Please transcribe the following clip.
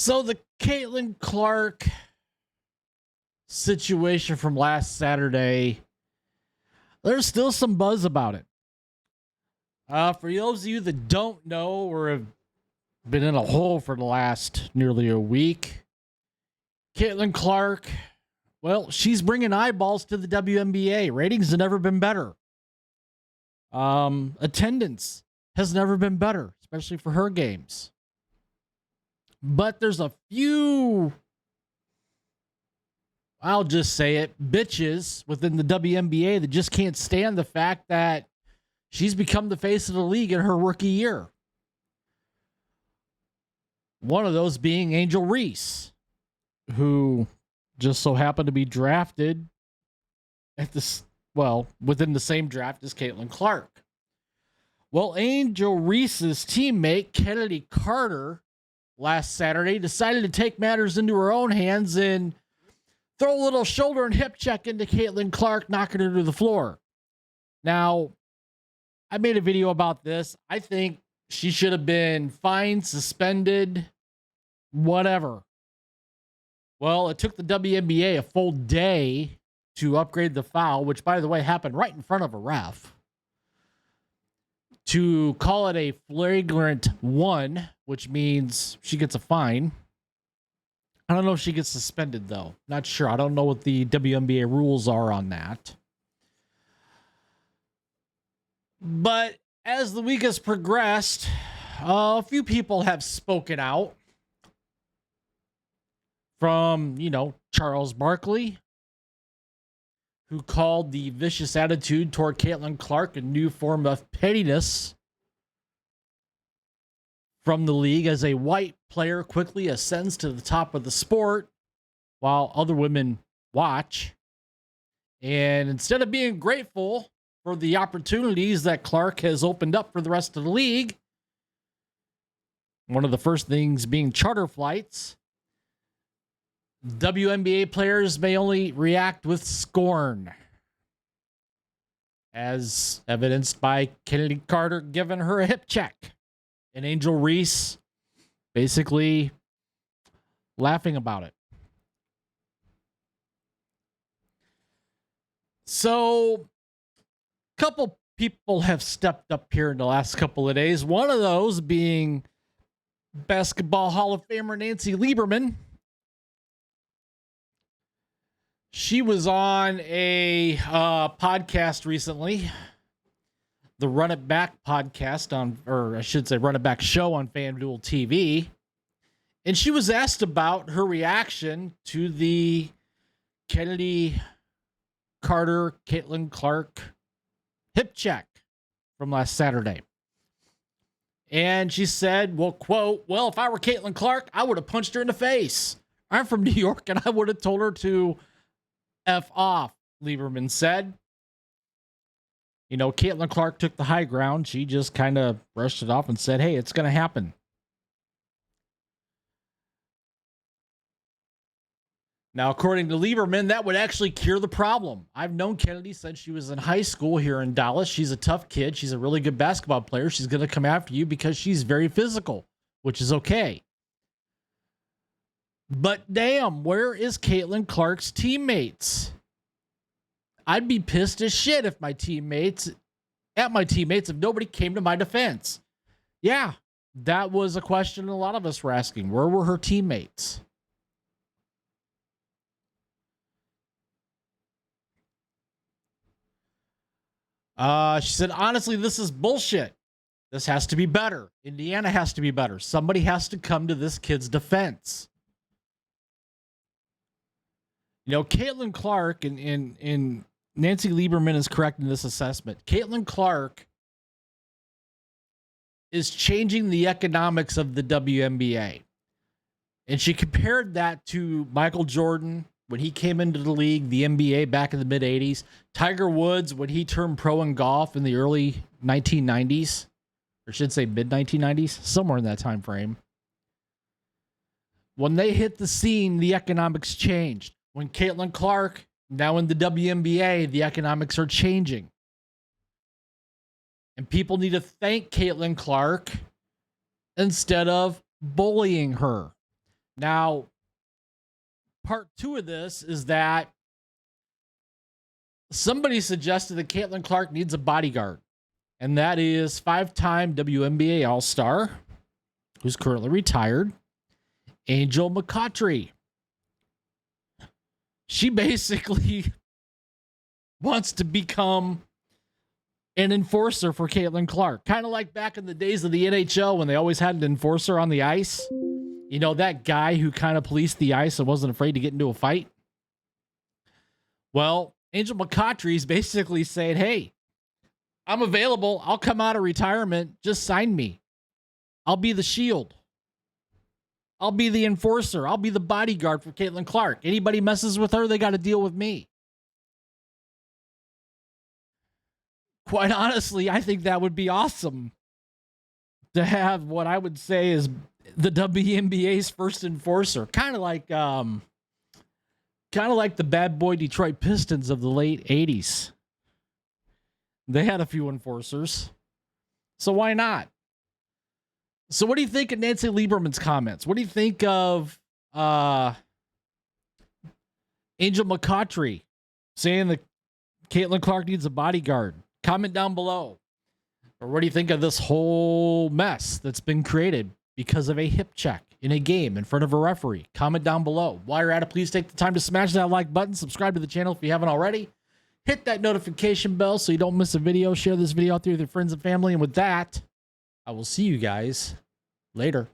So the Caitlin Clark situation from last Saturday, there's still some buzz about it. For those of you that don't know or have been in a hole for the last nearly a week, Caitlin Clark, well, she's bringing eyeballs to the WNBA. Ratings have never been better. Attendance has never been better, especially for her games. But there's a few, I'll just say it, bitches within the WNBA that just can't stand the fact that she's become the face of the league in her rookie year. One of those being Angel Reese, who just so happened to be drafted at this, well, within the same draft as Caitlin Clark. Well, Angel Reese's teammate, Kennedy Carter, last Saturday decided to take matters into her own hands and throw a little shoulder and hip check into Caitlin Clark, knocking her to the floor. Now, I made a video about this. I think she should have been fined, suspended, whatever. Well, it took the WNBA a full day to upgrade the foul, which, by the way, happened right in front of a ref, to call it a flagrant 1, which means she gets a fine. I don't know if she gets suspended, though. Not sure. I don't know what the WNBA rules are on that. But as the week has progressed, a few people have spoken out. From, Charles Barkley, who called the vicious attitude toward Caitlin Clark a new form of pettiness from the league as a white player quickly ascends to the top of the sport while other women watch. And instead of being grateful for the opportunities that Clark has opened up for the rest of the league, one of the first things being charter flights, WNBA players may only react with scorn, as evidenced by Kennedy Carter giving her a hip check and Angel Reese basically laughing about it. So, a couple people have stepped up here in the last couple of days. One of those being Basketball Hall of Famer Nancy Lieberman. She was on a podcast recently, the Run It Back podcast Run It Back show on FanDuel TV. And she was asked about her reaction to the Kennedy Carter, Caitlin Clark hip check from last Saturday. And she said, well, quote, well, if I were Caitlin Clark, I would have punched her in the face. I'm from New York and I would have told her to F off, Lieberman said. Caitlin Clark took the high ground. She just kind of brushed it off and said, hey, it's going to happen. Now, according to Lieberman, that would actually cure the problem. I've known Kennedy since she was in high school here in Dallas. She's a tough kid. She's a really good basketball player. She's going to come after you because she's very physical, which is okay. But damn, where is Caitlin Clark's teammates? I'd be pissed as shit if my teammates if nobody came to my defense. Yeah, that was a question a lot of us were asking. Where were her teammates? She said, honestly, this is bullshit. This has to be better. Indiana has to be better. Somebody has to come to this kid's defense. Caitlin Clark and Nancy Lieberman is correct in this assessment. Caitlin Clark is changing the economics of the WNBA. And she compared that to Michael Jordan when he came into the league, the NBA back in the mid-'80s. Tiger Woods when he turned pro in golf in the early 1990s. Or should say mid-1990s, somewhere in that time frame. When they hit the scene, the economics changed. When Caitlin Clark, now in the WNBA, the economics are changing. And people need to thank Caitlin Clark instead of bullying her. Now, part 2 of this is that somebody suggested that Caitlin Clark needs a bodyguard, and that is 5-time WNBA All-Star, who's currently retired, Angel McCoughtry. She basically wants to become an enforcer for Caitlin Clark, kind of like back in the days of the NHL when they always had an enforcer on the ice. You know, that guy who kind of policed the ice and wasn't afraid to get into a fight. Well, Angel McCoughtry is basically saying, hey, I'm available. I'll come out of retirement. Just sign me. I'll be the shield. I'll be the enforcer. I'll be the bodyguard for Caitlin Clark. Anybody messes with her, they got to deal with me. Quite honestly, I think that would be awesome to have what I would say is the WNBA's first enforcer. Kind of like the bad boy Detroit Pistons of the late 80s. They had a few enforcers. So why not? So what do you think of Nancy Lieberman's comments? What do you think of Angel McCoughtry saying that Caitlin Clark needs a bodyguard? Comment down below. Or what do you think of this whole mess that's been created because of a hip check in a game in front of a referee? Comment down below. While you're at it, please take the time to smash that like button. Subscribe to the channel if you haven't already. Hit that notification bell so you don't miss a video. Share this video out there with your friends and family. And with that, I will see you guys later.